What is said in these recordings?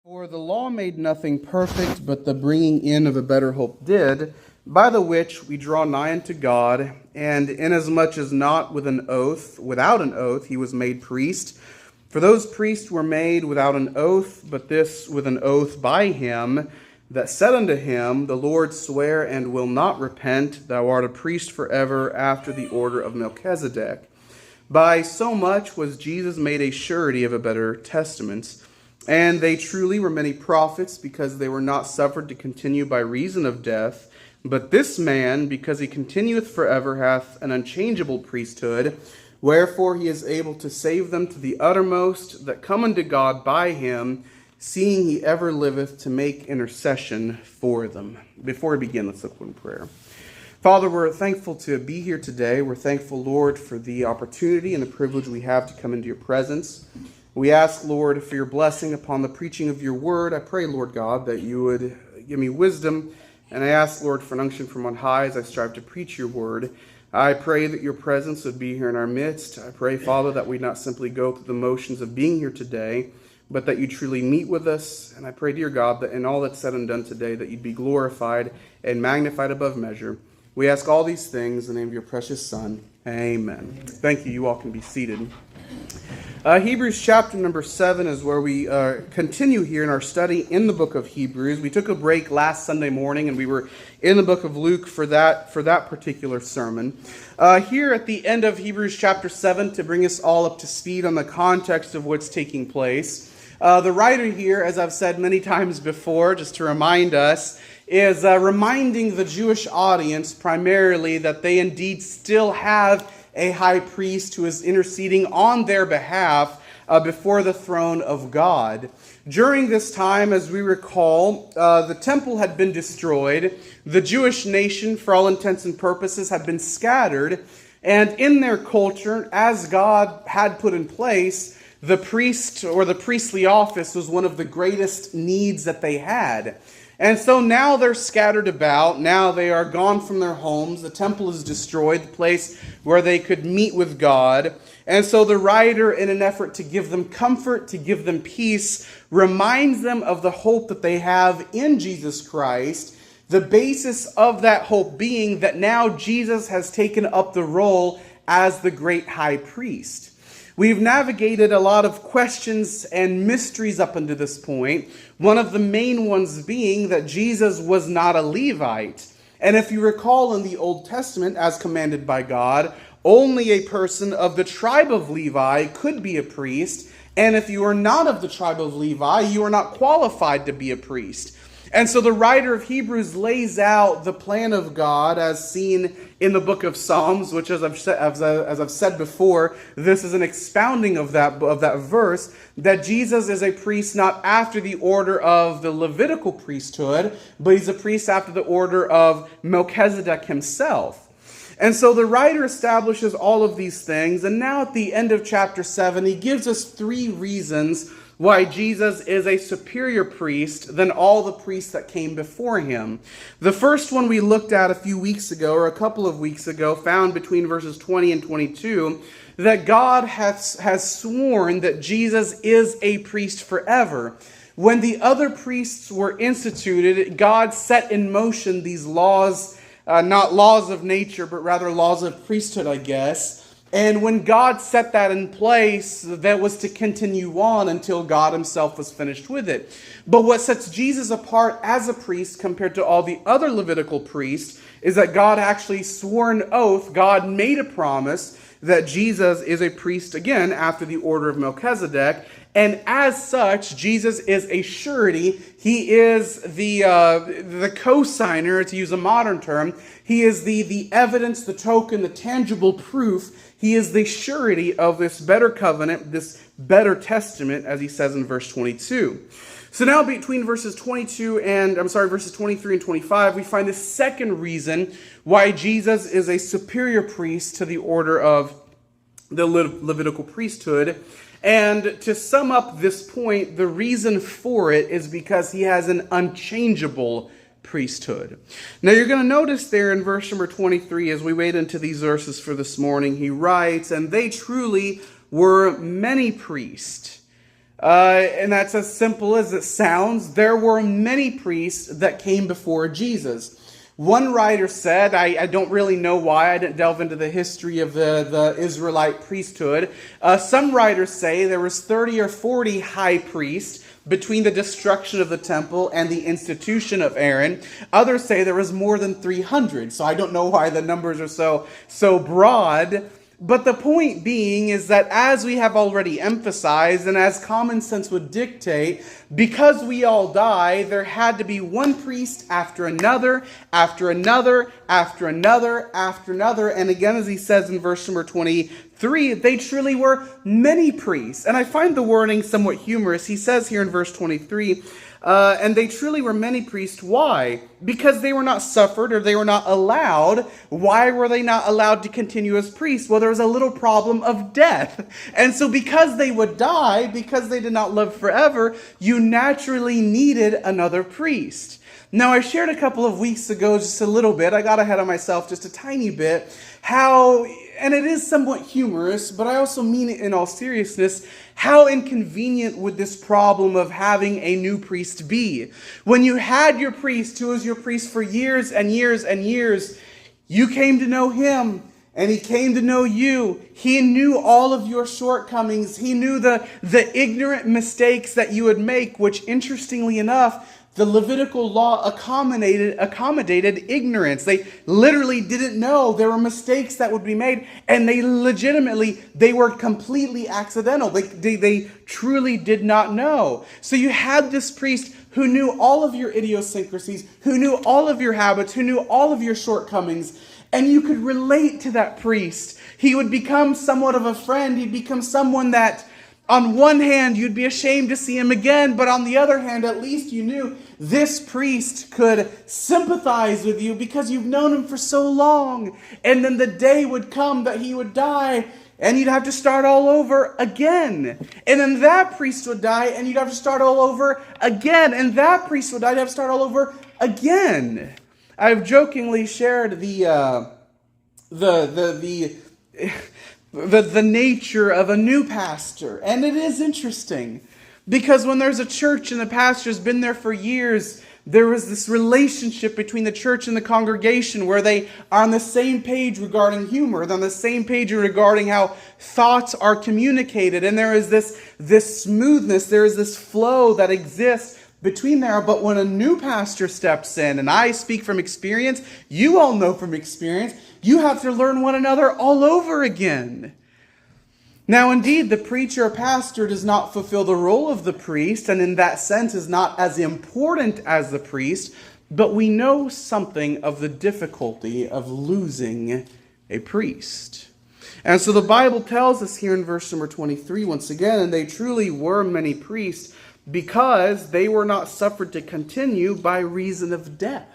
For the law made nothing perfect, but the bringing in of a better hope did, by the which we draw nigh unto God, and inasmuch as not without an oath, he was made priest. For those priests were made without an oath, but this with an oath by him, that said unto him, The Lord swear and will not repent, thou art a priest forever after the order of Melchizedek. By so much was Jesus made a surety of a better testament. And they truly were many prophets, because they were not suffered to continue by reason of death. But this man, because he continueth forever, hath an unchangeable priesthood, wherefore he is able to save them to the uttermost that come unto God by him, seeing he ever liveth to make intercession for them. Before we begin, let's look in prayer. Father, we're thankful to be here today. We're thankful, Lord, for the opportunity and the privilege we have to come into your presence. We ask, Lord, for your blessing upon the preaching of your word. I pray, Lord God, that you would give me wisdom. And I ask, Lord, for an unction from on high as I strive to preach your word. I pray that your presence would be here in our midst. I pray, Father, that we not simply go through the motions of being here today, but that you truly meet with us. And I pray, dear God, that in all that's said and done today, that you'd be glorified and magnified above measure. We ask all these things in the name of your precious Son. Amen. Thank you. You all can be seated. Hebrews chapter number 7 is where we continue here in our study in the book of Hebrews. We took a break last Sunday morning, and we were in the book of Luke for that particular sermon. Here at the end of Hebrews chapter 7, to bring us all up to speed on the context of what's taking place, the writer here, as I've said many times before, just to remind us, is reminding the Jewish audience primarily that they indeed still have a high priest who is interceding on their behalf before the throne of God. During this time, as we recall, the temple had been destroyed. The Jewish nation, for all intents and purposes, had been scattered. And in their culture, as God had put in place, the priest or the priestly office was one of the greatest needs that they had. And so now they're scattered about. Now they are gone from their homes. The temple is destroyed, the place where they could meet with God. And so the writer, in an effort to give them comfort, to give them peace, reminds them of the hope that they have in Jesus Christ. The basis of that hope being that now Jesus has taken up the role as the great high priest. We've navigated a lot of questions and mysteries up until this point. One of the main ones being that Jesus was not a Levite. And if you recall in the Old Testament, as commanded by God, only a person of the tribe of Levi could be a priest. And if you are not of the tribe of Levi, you are not qualified to be a priest. And so the writer of Hebrews lays out the plan of God as seen in the book of Psalms, which, as I've said before, this is an expounding of that verse, that Jesus is a priest not after the order of the Levitical priesthood, but he's a priest after the order of Melchizedek himself. And so the writer establishes all of these things, and now at the end of chapter 7, he gives us 3 reasons why Jesus is a superior priest than all the priests that came before him. The first one we looked at a few weeks ago, or a couple of weeks ago, found between verses 20 and 22, that God has sworn that Jesus is a priest forever. When the other priests were instituted, God set in motion these laws, not laws of nature, but rather laws of priesthood, I guess. And when God set that in place, that was to continue on until God himself was finished with it. But what sets Jesus apart as a priest compared to all the other Levitical priests is that God actually swore an oath, God made a promise that Jesus is a priest again after the order of Melchizedek. And as such, Jesus is a surety. He is the co-signer, to use a modern term. He is the evidence, the token, the tangible proof. He is the surety of this better covenant, this better testament, as he says in verse 22. So now between verses 23 and 25, we find the second reason why Jesus is a superior priest to the order of the Levitical priesthood. And to sum up this point, the reason for it is because he has an unchangeable priesthood. Now you're going to notice there in verse number 23, as we wade into these verses for this morning, he writes, and they truly were many priests. And that's as simple as it sounds. There were many priests that came before Jesus. One writer said, I don't really know why, I didn't delve into the history of the Israelite priesthood. Some writers say there was 30 or 40 high priests between the destruction of the temple and the institution of Aaron. Others say there was more than 300, so I don't know why the numbers are so broad. But the point being is that, as we have already emphasized, and as common sense would dictate, because we all die, there had to be one priest after another, after another, after another, after another. And again, as he says in verse number 23, they truly were many priests. And I find the wording somewhat humorous. He says here in verse 23, and they truly were many priests. Why? Because they were not suffered, or they were not allowed. Why were they not allowed to continue as priests? Well, there was a little problem of death. And so because they would die, because they did not live forever, you naturally needed another priest. Now, I shared a couple of weeks ago, just a little bit, I got ahead of myself just a tiny bit, how, and it is somewhat humorous, but I also mean it in all seriousness, how inconvenient would this problem of having a new priest be? When you had your priest, who was your priest for years and years and years, you came to know him, and he came to know you. He knew all of your shortcomings. He knew the ignorant mistakes that you would make, which, interestingly enough, the Levitical law accommodated ignorance. They literally didn't know there were mistakes that would be made, and they were completely accidental. They truly did not know. So you had this priest who knew all of your idiosyncrasies, who knew all of your habits, who knew all of your shortcomings, and you could relate to that priest. He would become somewhat of a friend. He'd become someone that, on one hand, you'd be ashamed to see him again, but on the other hand, at least you knew this priest could sympathize with you because you've known him for so long. And then the day would come that he would die, and you'd have to start all over again. And then that priest would die, and you'd have to start all over again. And that priest would die, and you'd have to start all over again. I've jokingly shared the nature of a new pastor. And it is interesting, because when there's a church and the pastor's been there for years, there was this relationship between the church and the congregation where they are on the same page regarding humor. They're on the same page regarding how thoughts are communicated. And there is this smoothness, there is this flow that exists between there. But when a new pastor steps in, and I speak from experience, you all know from experience, you have to learn one another all over again. Now, indeed, the preacher or pastor does not fulfill the role of the priest, and in that sense is not as important as the priest, but we know something of the difficulty of losing a priest. And so the Bible tells us here in verse number 23, once again, and they truly were many priests, because they were not suffered to continue by reason of death.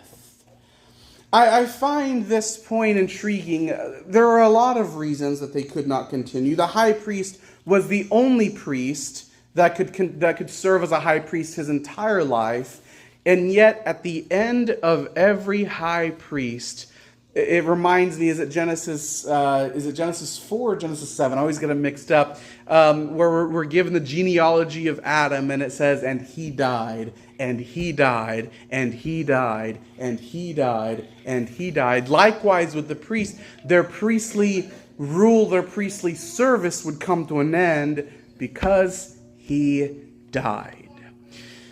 I find this point intriguing. There are a lot of reasons that they could not continue. The high priest was the only priest that could serve as a high priest his entire life, and yet at the end of every high priest, it reminds me, is it Genesis 4 or Genesis 7? I always get them mixed up. Where we're given the genealogy of Adam, and it says, and he died, and he died, and he died, and he died, and he died. Likewise with the priest, their priestly rule, their priestly service would come to an end because he died.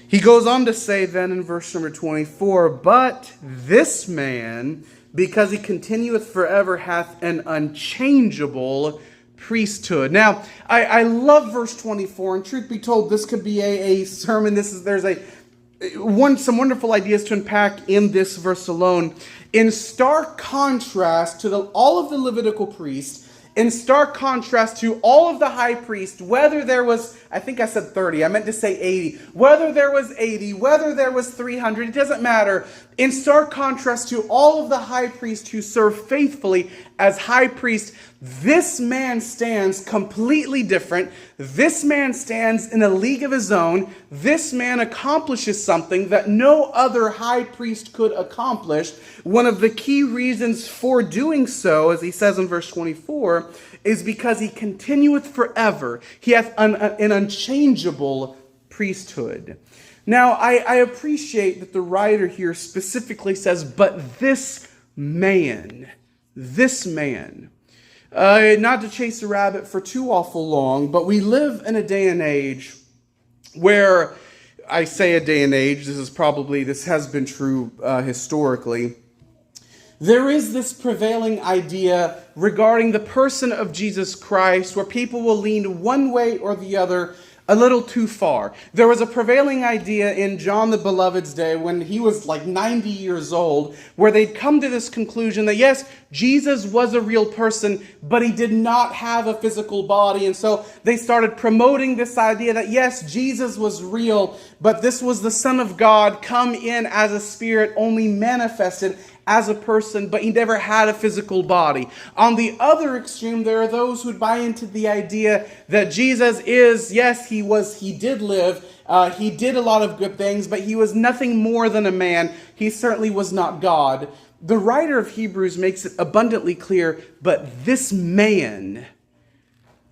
He goes on to say then in verse number 24, but this man, because he continueth forever, hath an unchangeable priesthood. Now, I love verse 24, and truth be told, this could be a sermon. There's some wonderful ideas to unpack in this verse alone. In stark contrast to all of the Levitical priests, in stark contrast to all of the high priests, whether there was, I think I said 30, I meant to say 80, whether there was 80, whether there was 300, it doesn't matter. In stark contrast to all of the high priests who serve faithfully as high priest, this man stands completely different. This man stands in a league of his own. This man accomplishes something that no other high priest could accomplish. One of the key reasons for doing so, as he says in verse 24, is because he continueth forever. He hath an unchangeable priesthood. Now, I appreciate that the writer here specifically says, but this man, not to chase a rabbit for too awful long, but we live in a day and age where, I say a day and age, this has been true historically. There is this prevailing idea regarding the person of Jesus Christ where people will lean one way or the other a little too far. There was a prevailing idea in John the Beloved's day when he was like 90 years old, where they'd come to this conclusion that yes, Jesus was a real person, but he did not have a physical body. And so they started promoting this idea that yes, Jesus was real, but this was the Son of God come in as a spirit, only manifested as a person, but he never had a physical body. On the other extreme, there are those who buy into the idea that Jesus is, yes, he did live, he did a lot of good things, but he was nothing more than a man. He certainly was not God. The writer of Hebrews makes it abundantly clear, but this man,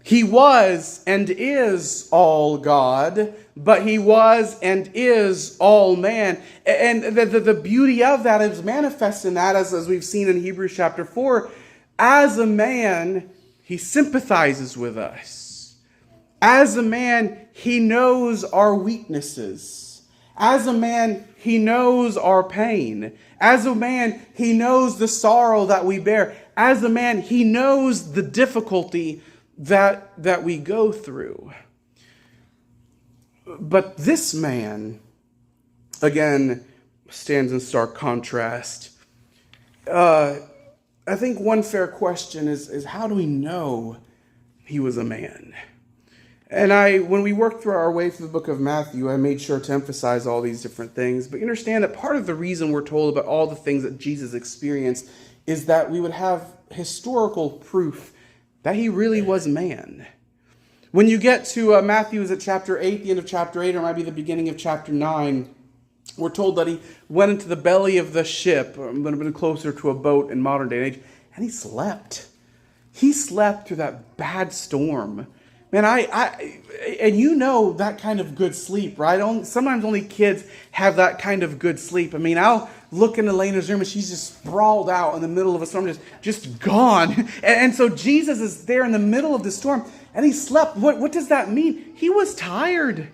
he was and is all God, but he was and is all man. And the beauty of that is manifest in that, as we've seen in Hebrews chapter 4. As a man, he sympathizes with us. As a man, he knows our weaknesses. As a man, he knows our pain. As a man, he knows the sorrow that we bear. As a man, he knows the difficulty that we go through. But this man, again, stands in stark contrast. I think one fair question is how do we know he was a man? And when we worked through our way through the book of Matthew, I made sure to emphasize all these different things. But you understand that part of the reason we're told about all the things that Jesus experienced is that we would have historical proof that he really was man. When you get to Matthew, is it chapter 8, the end of chapter 8, or it might be the beginning of chapter 9, we're told that he went into the belly of the ship, a little bit closer to a boat in modern day and age, and he slept. He slept through that bad storm. Man, and you know that kind of good sleep, right? Sometimes only kids have that kind of good sleep. I mean, I'll look into Elena's room and she's just sprawled out in the middle of a storm, just gone. And so Jesus is there in the middle of the storm and he slept. What does that mean? He was tired.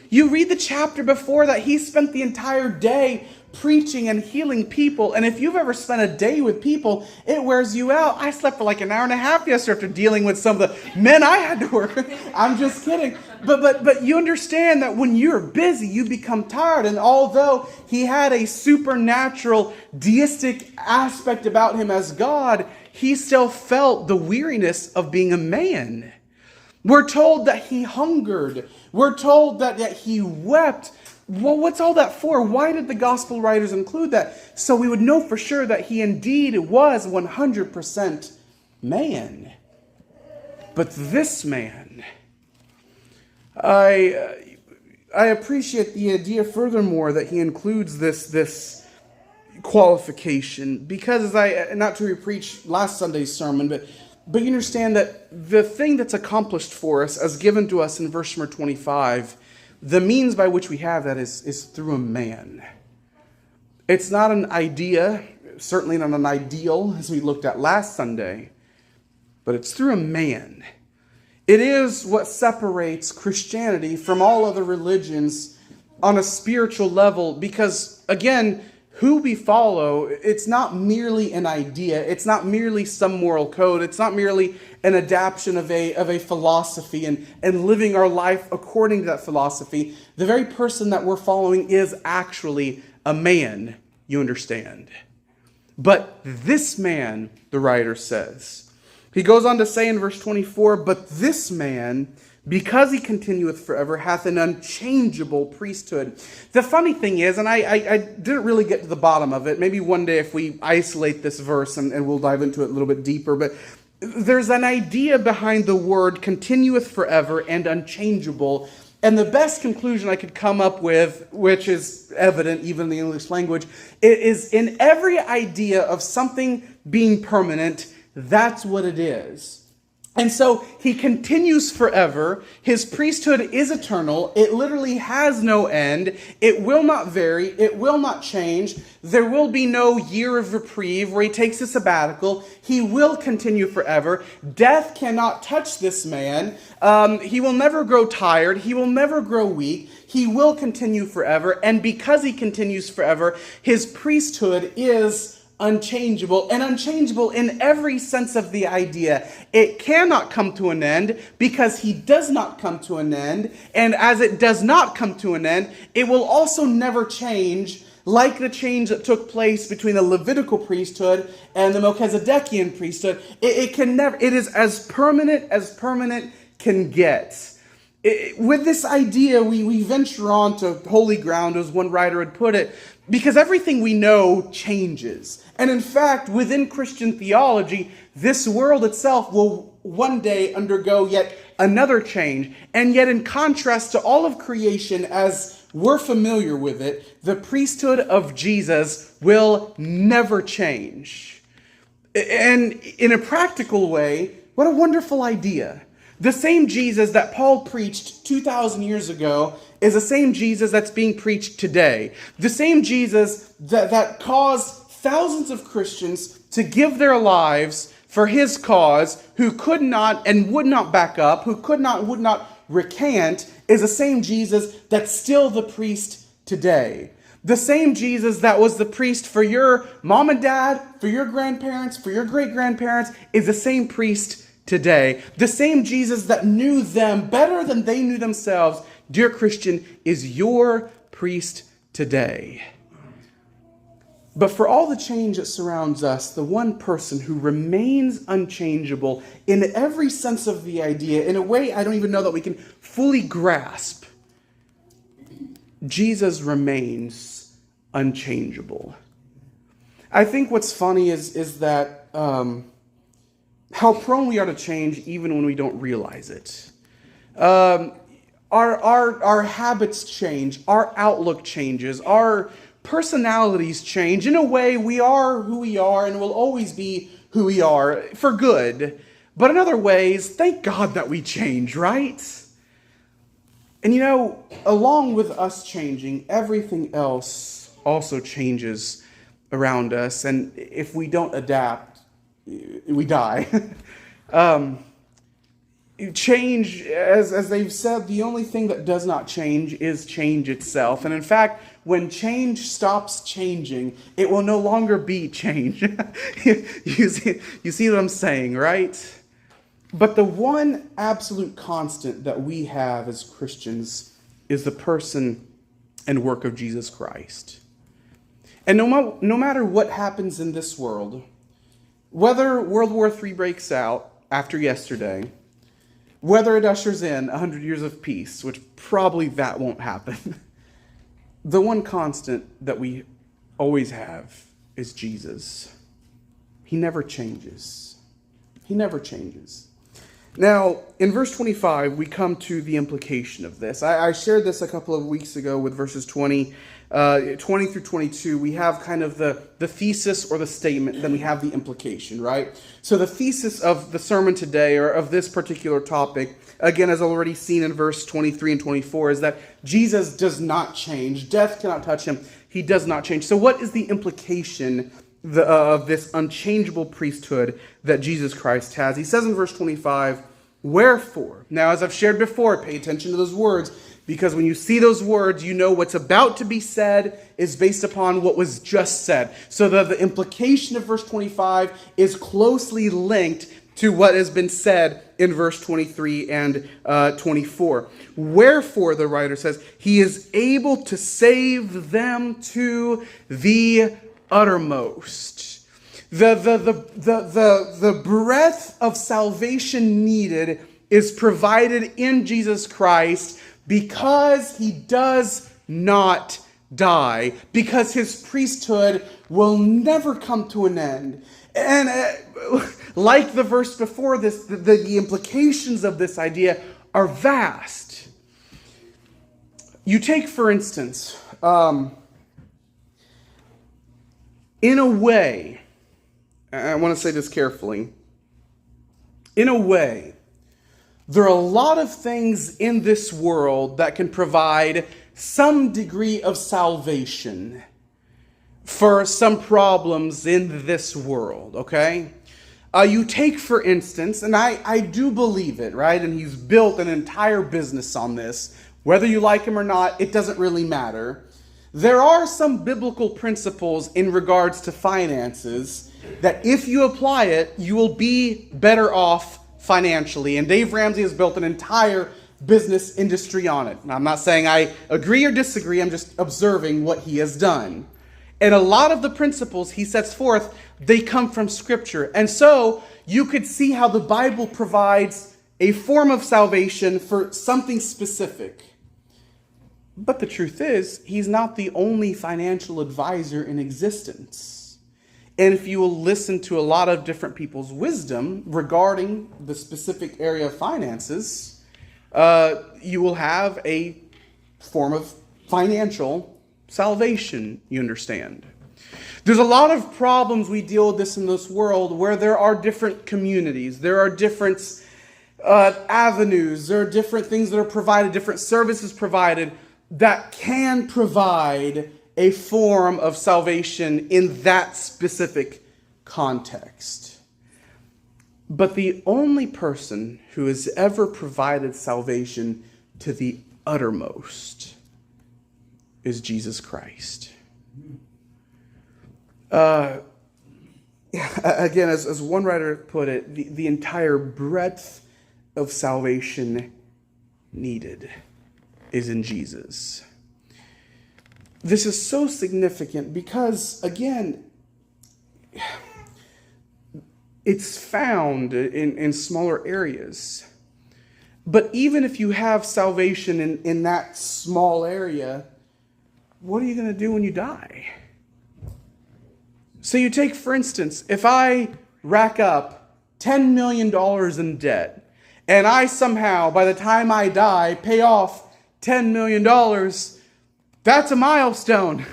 You read the chapter before that, he spent the entire day preaching and healing people. And if you've ever spent a day with people, it wears you out. I slept for like an hour and a half yesterday after dealing with some of the men I had to work with. I'm just kidding. But you understand that when you're busy, you become tired. And although he had a supernatural, deistic aspect about him as God, he still felt the weariness of being a man. We're told that he hungered. We're told that he wept. Well, what's all that for? Why did the gospel writers include that? So we would know for sure that he indeed was 100% man. But this man, I appreciate the idea furthermore that he includes this qualification, because not to repreach last Sunday's sermon, but you understand that the thing that's accomplished for us, as given to us in verse number 25, the means by which we have that is through a man. It's not an idea, certainly not an ideal, as we looked at last Sunday, but it's through a man. It is what separates Christianity from all other religions on a spiritual level, because, again, who we follow, it's not merely an idea. It's not merely some moral code. It's not merely an adaptation of a philosophy and living our life according to that philosophy. The very person that we're following is actually a man, you understand. But this man, the writer says, he goes on to say in verse 24, but this man, because he continueth forever, hath an unchangeable priesthood. The funny thing is, and I didn't really get to the bottom of it. Maybe one day if we isolate this verse and we'll dive into it a little bit deeper. But there's an idea behind the word continueth forever and unchangeable. And the best conclusion I could come up with, which is evident even in the English language, is in every idea of something being permanent, that's what it is. And so he continues forever. His priesthood is eternal. It literally has no end. It will not vary. It will not change. There will be no year of reprieve where he takes a sabbatical. He will continue forever. Death cannot touch this man. He will never grow tired. He will never grow weak. He will continue forever. And because he continues forever, his priesthood is unchangeable, and unchangeable in every sense of the idea. It cannot come to an end because he does not come to an end, and as it does not come to an end, it will also never change, like the change that took place between the Levitical priesthood and the Melchizedekian priesthood. It can never, it is as permanent can get. With this idea, we venture on to holy ground, as one writer had put it, because everything we know changes. And in fact, within Christian theology, this world itself will one day undergo yet another change. And yet, in contrast to all of creation as we're familiar with it, the priesthood of Jesus will never change. And in a practical way, what a wonderful idea. The same Jesus that Paul preached 2,000 years ago is the same Jesus that's being preached today. The same Jesus that caused thousands of Christians to give their lives for his cause, who could not and would not back up, who could not and would not recant, is the same Jesus that's still the priest today. The same Jesus that was the priest for your mom and dad, for your grandparents, for your great-grandparents, is the same priest today. The same Jesus that knew them better than they knew themselves, dear Christian, is your priest today. But for all the change that surrounds us, the one person who remains unchangeable in every sense of the idea, in a way I don't even know that we can fully grasp, Jesus remains unchangeable. I think what's funny is that how prone we are to change even when we don't realize it. Our habits change, our outlook changes, our personalities change. In a way, we are who we are and will always be who we are for good. But in other ways, thank God that we change, right? And along with us changing, everything else also changes around us. And if we don't adapt, we die. Change, as they've said, the only thing that does not change is change itself. And in fact, when change stops changing, it will no longer be change. You see what I'm saying, right? But the one absolute constant that we have as Christians is the person and work of Jesus Christ. And no matter what happens in this world, whether World War III breaks out after yesterday, whether it ushers in 100 years of peace, which probably that won't happen, the one constant that we always have is Jesus. He never changes. He never changes. Now, in verse 25, we come to the implication of this. I shared this a couple of weeks ago with verses 20 through 22. We have kind of the thesis or the statement, then we have the implication, right? So the thesis of the sermon today, or of this particular topic, again, as already seen in verse 23 and 24, is that Jesus does not change. Death cannot touch him. He does not change. So what is the implication of this unchangeable priesthood that Jesus Christ has? He says in verse 25, wherefore. Now, as I've shared before, pay attention to those words, because when you see those words, you know what's about to be said is based upon what was just said. So the implication of verse 25 is closely linked to what has been said in verse 23 and 24. Wherefore, the writer says, he is able to save them to the uttermost. The breadth of salvation needed is provided in Jesus Christ because he does not die, because his priesthood will never come to an end. And like the verse before this, the implications of this idea are vast. You take, for instance, in a way, I want to say this carefully, In a way, there are a lot of things in this world that can provide some degree of salvation for some problems in this world, okay? You take, for instance, and I do believe it, right? And he's built an entire business on this. Whether you like him or not, it doesn't really matter. There are some biblical principles in regards to finances that if you apply it, you will be better off financially. And Dave Ramsey has built an entire business industry on it. Now, I'm not saying I agree or disagree, I'm just observing what he has done. And a lot of the principles he sets forth, they come from Scripture. And so you could see how the Bible provides a form of salvation for something specific. But the truth is, he's not the only financial advisor in existence. And if you will listen to a lot of different people's wisdom regarding the specific area of finances, you will have a form of financial salvation, you understand. There's a lot of problems we deal with this in this world where there are different communities, there are different avenues, there are different things that are provided, different services provided that can provide a form of salvation in that specific context. But the only person who has ever provided salvation to the uttermost is Jesus Christ. Again, as one writer put it, the entire breadth of salvation needed is in Jesus. This is so significant because, again, it's found in smaller areas. But even if you have salvation in that small area, what are you going to do when you die? So you take, for instance, if I rack up $10 million in debt, and I somehow, by the time I die, pay off $10 million, that's a milestone.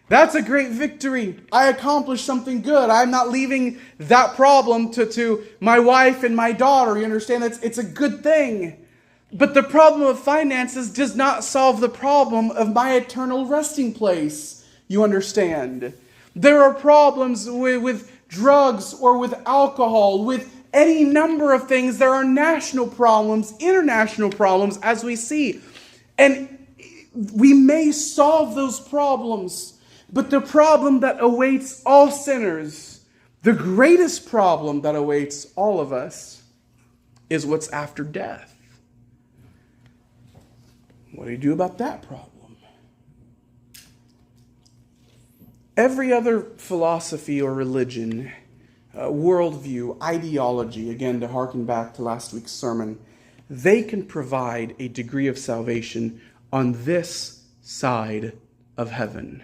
That's a great victory. I accomplished something good. I'm not leaving that problem to my wife and my daughter. You understand? It's a good thing. But the problem of finances does not solve the problem of my eternal resting place. You understand? There are problems with drugs or with alcohol, with any number of things. There are national problems, international problems, as we see. And we may solve those problems, but the problem that awaits all sinners, the greatest problem that awaits all of us, is what's after death. What do you do about that problem? Every other philosophy or religion, worldview, ideology, again to harken back to last week's sermon, they can provide a degree of salvation on this side of heaven.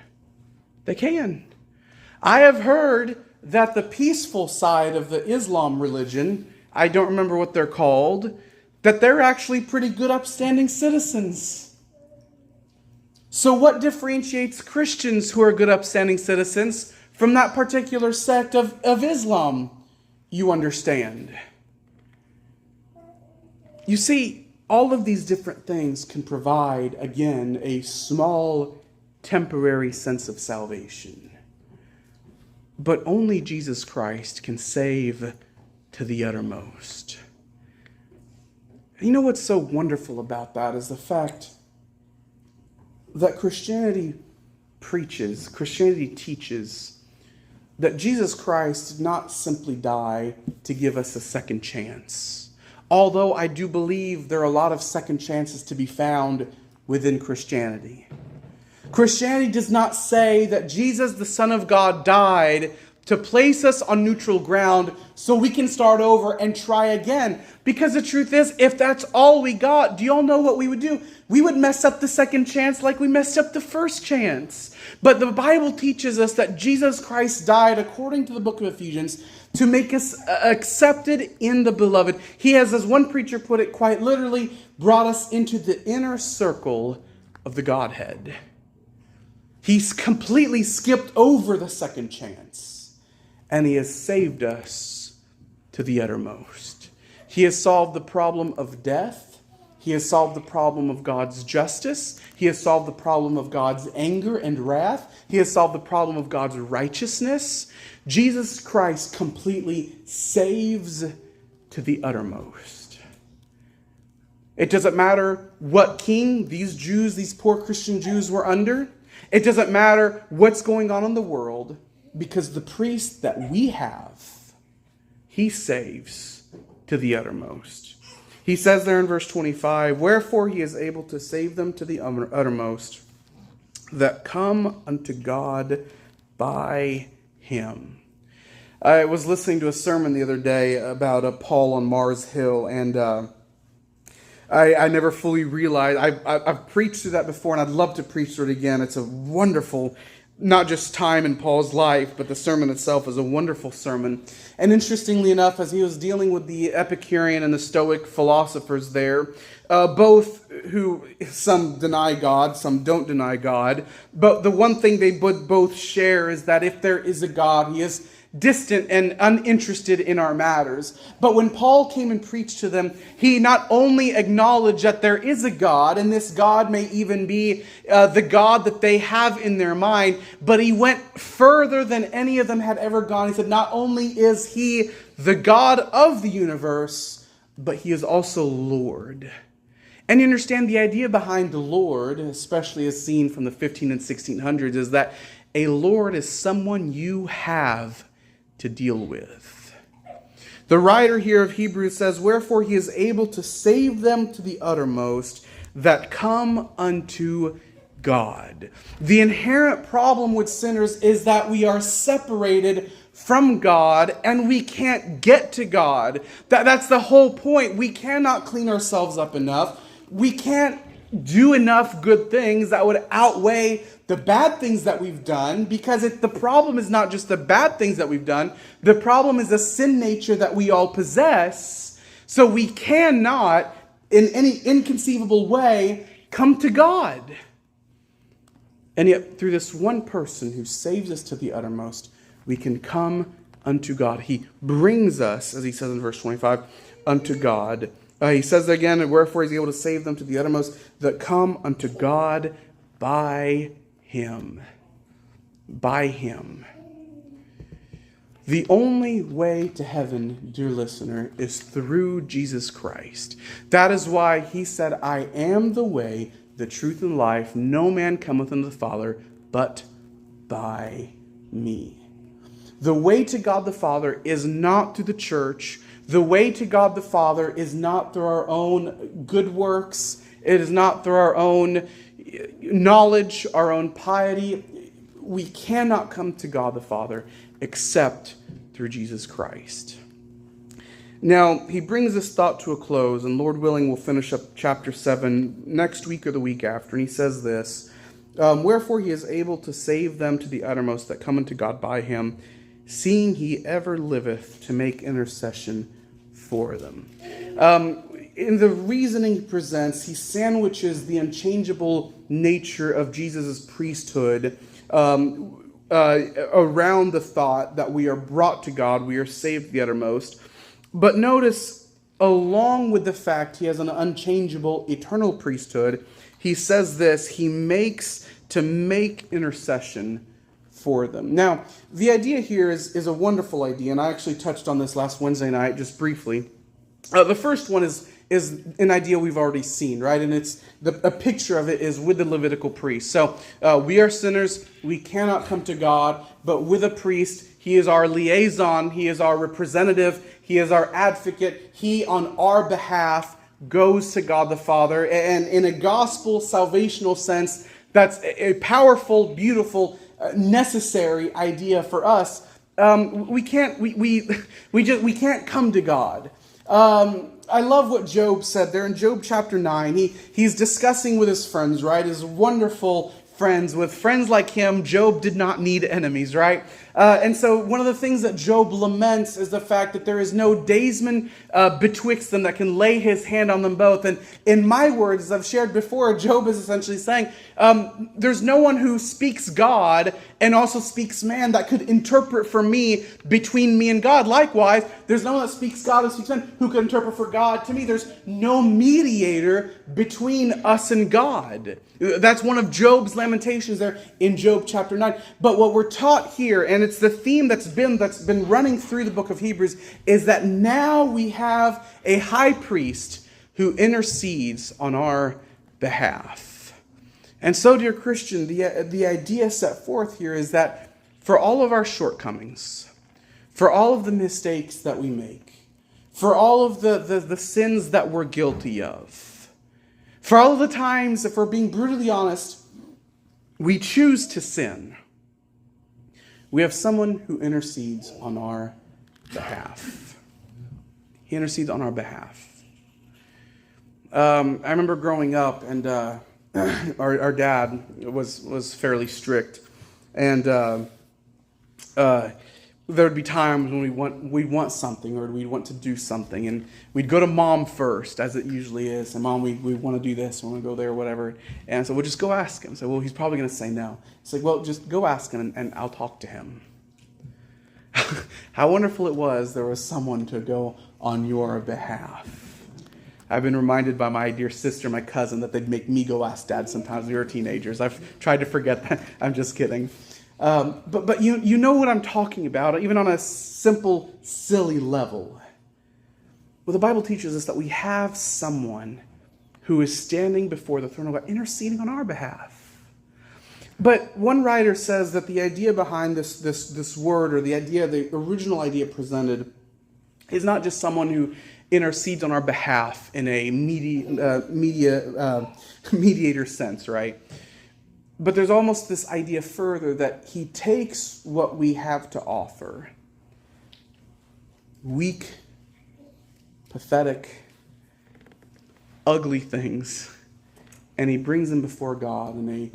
They can. I have heard that the peaceful side of the Islam religion, I don't remember what they're called, that they're actually pretty good upstanding citizens. So what differentiates Christians who are good upstanding citizens from that particular sect of Islam? You understand. You see, all of these different things can provide, again, a small, temporary sense of salvation. But only Jesus Christ can save to the uttermost. You know what's so wonderful about that is the fact that Christianity teaches that Jesus Christ did not simply die to give us a second chance. Although I do believe there are a lot of second chances to be found within Christianity. Christianity does not say that Jesus, the Son of God, died to place us on neutral ground so we can start over and try again. Because the truth is, if that's all we got, do you all know what we would do? We would mess up the second chance like we messed up the first chance. But the Bible teaches us that Jesus Christ died, according to the book of Ephesians, to make us accepted in the beloved. He has, as one preacher put it quite literally, brought us into the inner circle of the Godhead. He's completely skipped over the second chance. And he has saved us to the uttermost. He has solved the problem of death. He has solved the problem of God's justice. He has solved the problem of God's anger and wrath. He has solved the problem of God's righteousness. Jesus Christ completely saves to the uttermost. It doesn't matter what king these Jews, these poor Christian Jews were under. It doesn't matter what's going on in the world, because the priest that we have, he saves to the uttermost. He says there in verse 25, wherefore he is able to save them to the uttermost that come unto God by him. I was listening to a sermon the other day about Paul on Mars Hill, and I never fully realized, I've preached through that before, and I'd love to preach through it again. It's a wonderful, not just time in Paul's life, but the sermon itself is a wonderful sermon. And interestingly enough, as he was dealing with the Epicurean and the Stoic philosophers there, both who, some deny God, some don't deny God, but the one thing they both share is that if there is a God, he is distant and uninterested in our matters. But when Paul came and preached to them, he not only acknowledged that there is a God, and this God may even be the God that they have in their mind, but he went further than any of them had ever gone. He said, not only is he the God of the universe, but he is also Lord. And you understand the idea behind the Lord, especially as seen from the 15 and 1600s, is that a Lord is someone you have to deal with. The writer here of Hebrews says, wherefore he is able to save them to the uttermost that come unto God. The inherent problem with sinners is that we are separated from God and we can't get to God. That's the whole point. We cannot clean ourselves up enough. We can't do enough good things that would outweigh the bad things that we've done, because the problem is not just the bad things that we've done. The problem is the sin nature that we all possess. So we cannot, in any inconceivable way, come to God. And yet, through this one person who saves us to the uttermost, we can come unto God. He brings us, as he says in verse 25, unto God. He says again, wherefore he's able to save them to the uttermost that come unto God by him. By him. The only way to heaven, dear listener, is through Jesus Christ. That is why he said, I am the way, the truth, and life. No man cometh unto the Father but by me. The way to God the Father is not through the church. The way to God the Father is not through our own good works. It is not through our own knowledge, our own piety. We cannot come to God the Father except through Jesus Christ. Now, he brings this thought to a close, and Lord willing, we'll finish up chapter 7 next week or the week after. And he says this, wherefore he is able to save them to the uttermost that come unto God by him, seeing he ever liveth to make intercession for them. In the reasoning he presents, he sandwiches the unchangeable nature of Jesus' priesthood around the thought that we are brought to God, we are saved to the uttermost. But notice, along with the fact he has an unchangeable eternal priesthood, he says this, he makes to make intercession for them. Now, the idea here is a wonderful idea, and I actually touched on this last Wednesday night just briefly. The first one is an idea we've already seen, right? And it's a picture of it is with the Levitical priest. So we are sinners, we cannot come to God, but with a priest, he is our liaison, he is our representative, he is our advocate, he on our behalf goes to God the Father. And in a gospel salvational sense, that's a powerful, beautiful, necessary idea for us. We can't come to God. I love what Job said there in Job chapter 9. He's discussing with his friends, right? His wonderful friends. With friends like him, Job did not need enemies, right? And so one of the things that Job laments is the fact that there is no daysman betwixt them that can lay his hand on them both. And in my words, as I've shared before, Job is essentially saying, there's no one who speaks God and also speaks man that could interpret for me between me and God. Likewise, There's no one that speaks God who speaks men, who can interpret for God. To me, there's no mediator between us and God. That's one of Job's lamentations there in Job chapter 9. But what we're taught here, and it's the theme that's been running through the book of Hebrews, is that now we have a high priest who intercedes on our behalf. And so, dear Christian, the idea set forth here is that for all of our shortcomings, for all of the mistakes that we make, for all of the sins that we're guilty of, for all of the times, if we're being brutally honest, we choose to sin, we have someone who intercedes on our behalf. He intercedes on our behalf. I remember growing up, and our dad was fairly strict, and there would be times when we'd want something, or we'd want to do something, and we'd go to mom first, as it usually is. And mom, we want to do this, we want to go there, or whatever. And so we'll just go ask him. So, well, he's probably going to say no. It's like, well, just go ask him, and I'll talk to him. How wonderful it was there was someone to go on your behalf. I've been reminded by my dear sister, my cousin, that they'd make me go ask Dad sometimes. We were teenagers. I've tried to forget that. I'm just kidding. But you know what I'm talking about, even on a simple, silly level. Well, the Bible teaches us that we have someone who is standing before the throne of God, interceding on our behalf. But one writer says that the idea behind this word, or the original idea presented, is not just someone who intercedes on our behalf in a mediator sense, right? But there's almost this idea further that he takes what we have to offer, weak, pathetic, ugly things, and he brings them before God in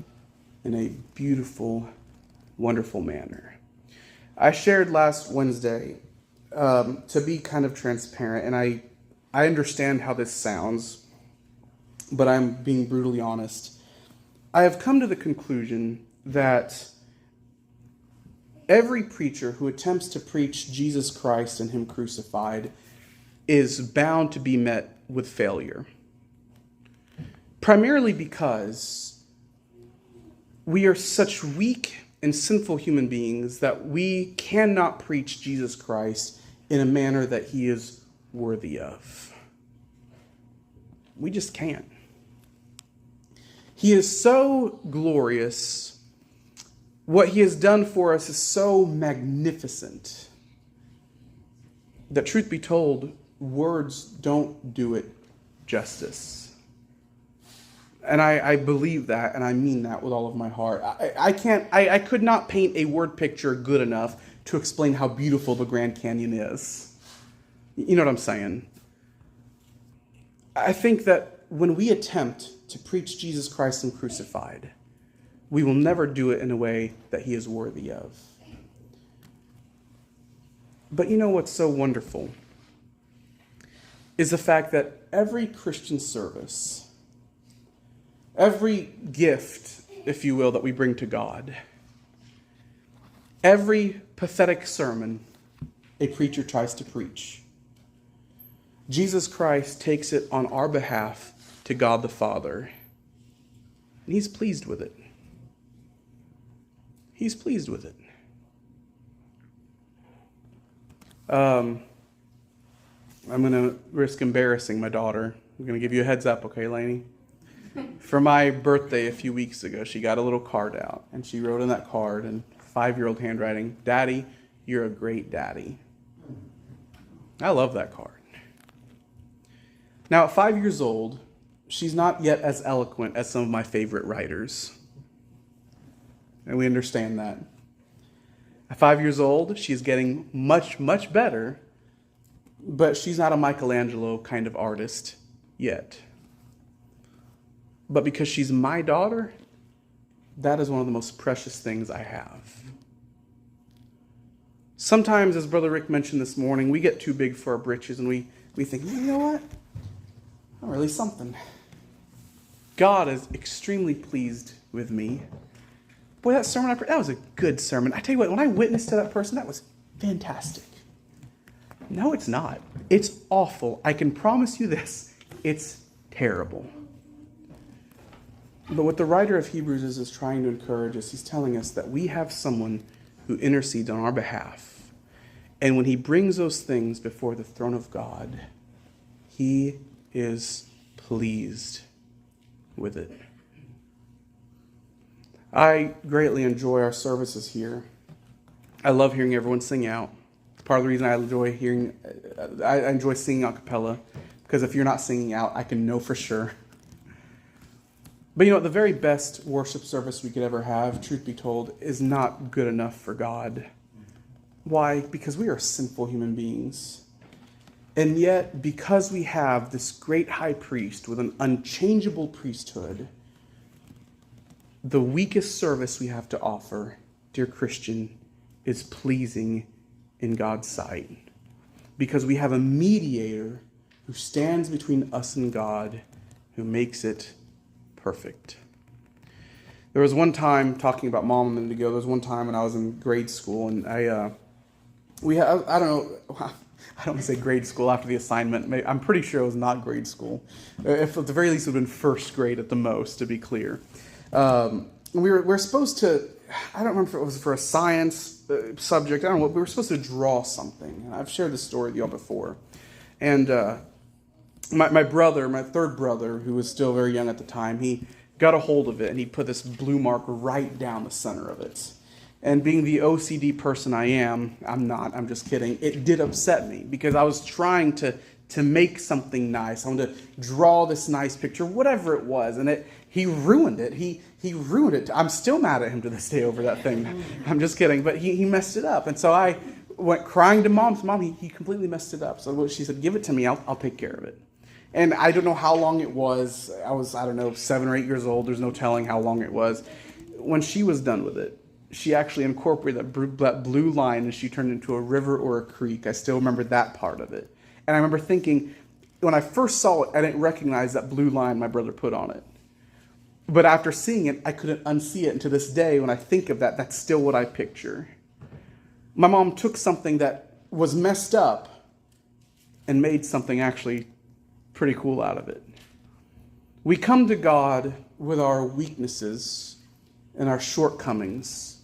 a beautiful, wonderful manner. I shared last Wednesday, to be kind of transparent, and I understand how this sounds, but I'm being brutally honest. I have come to the conclusion that every preacher who attempts to preach Jesus Christ and Him crucified is bound to be met with failure. Primarily because we are such weak and sinful human beings that we cannot preach Jesus Christ in a manner that He is worthy of. We just can't. He is so glorious. What He has done for us is so magnificent that, truth be told, words don't do it justice. And I believe that, and I mean that with all of my heart. I could not paint a word picture good enough to explain how beautiful the Grand Canyon is. You know what I'm saying? I think that when we attempt to preach Jesus Christ and crucified, we will never do it in a way that He is worthy of. But you know what's so wonderful is the fact that every Christian service, every gift, if you will, that we bring to God, every pathetic sermon a preacher tries to preach, Jesus Christ takes it on our behalf to God the Father. And He's pleased with it. He's pleased with it. I'm going to risk embarrassing my daughter. I'm going to give you a heads up, okay, Lainey? For my birthday a few weeks ago, she got a little card out, and she wrote in that card in 5-year-old handwriting, "Daddy, you're a great daddy." I love that card. Now, at 5 years old, she's not yet as eloquent as some of my favorite writers. And we understand that. At 5 years old, she's getting much, much better, but she's not a Michelangelo kind of artist yet. But because she's my daughter, that is one of the most precious things I have. Sometimes, as Brother Rick mentioned this morning, we get too big for our britches, and we think, you know what? I'm really something. God is extremely pleased with me. Boy, that sermon, that was a good sermon. I tell you what, when I witnessed to that person, that was fantastic. No, it's not. It's awful. I can promise you this. It's terrible. But what the writer of Hebrews is trying to encourage us, he's telling us that we have someone who intercedes on our behalf. And when he brings those things before the throne of God, he is pleased with it. I greatly enjoy our services here. I love hearing everyone sing out. Part of the reason I enjoy singing a cappella, because if you're not singing out, I can know for sure. But the very best worship service we could ever have, truth be told, is not good enough for God. Why? Because we are sinful human beings. And yet, because we have this great high priest with an unchangeable priesthood, the weakest service we have to offer, dear Christian, is pleasing in God's sight. Because we have a mediator who stands between us and God, who makes it perfect. There was one time, talking about mom a minute ago, there was one time when I was in grade school, and I don't know, I don't want to say grade school after the assignment. I'm pretty sure it was not grade school. If at the very least it would have been first grade at the most, to be clear. We're supposed to, I don't remember if it was for a science subject, I don't know, we were supposed to draw something. I've shared this story with y'all before. And my brother, my third brother, who was still very young at the time, he got a hold of it and he put this blue mark right down the center of it. And being the OCD person I am, I'm just kidding, it did upset me because I was trying to make something nice. I wanted to draw this nice picture, whatever it was, and he ruined it. He ruined it. I'm still mad at him to this day over that thing. I'm just kidding, but he messed it up. And so I went crying to Mom. So Mom, he completely messed it up. So she said, give it to me, I'll take care of it. And I don't know how long it was. I was, 7 or 8 years old. There's no telling how long it was. When she was done with it, she actually incorporated that blue line and she turned it into a river or a creek. I still remember that part of it. And I remember thinking, when I first saw it, I didn't recognize that blue line my brother put on it. But after seeing it, I couldn't unsee it. And to this day, when I think of that, that's still what I picture. My mom took something that was messed up and made something actually pretty cool out of it. We come to God with our weaknesses and our shortcomings.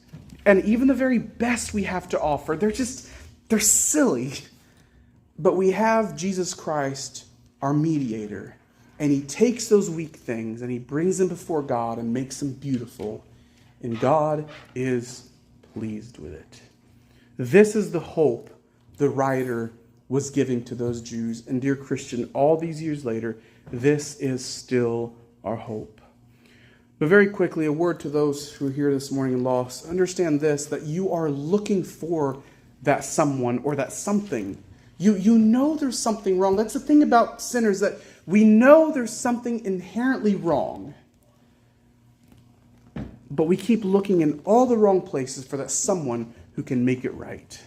And even the very best we have to offer, they're silly. But we have Jesus Christ, our mediator, and he takes those weak things and he brings them before God and makes them beautiful. And God is pleased with it. This is the hope the writer was giving to those Jews. And dear Christian, all these years later, this is still our hope. But very quickly, a word to those who are here this morning and lost. Understand this, that you are looking for that someone or that something. You know there's something wrong. That's the thing about sinners, that we know there's something inherently wrong. But we keep looking in all the wrong places for that someone who can make it right.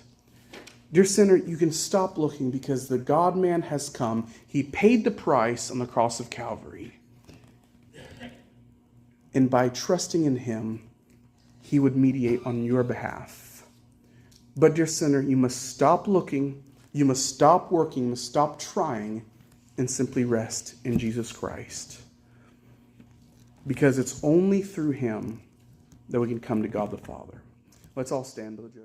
Dear sinner, you can stop looking because the God-man has come. He paid the price on the cross of Calvary. And by trusting in him, he would mediate on your behalf. But dear sinner, you must stop looking, you must stop working, you must stop trying, and simply rest in Jesus Christ. Because it's only through him that we can come to God the Father. Let's all stand to the judge.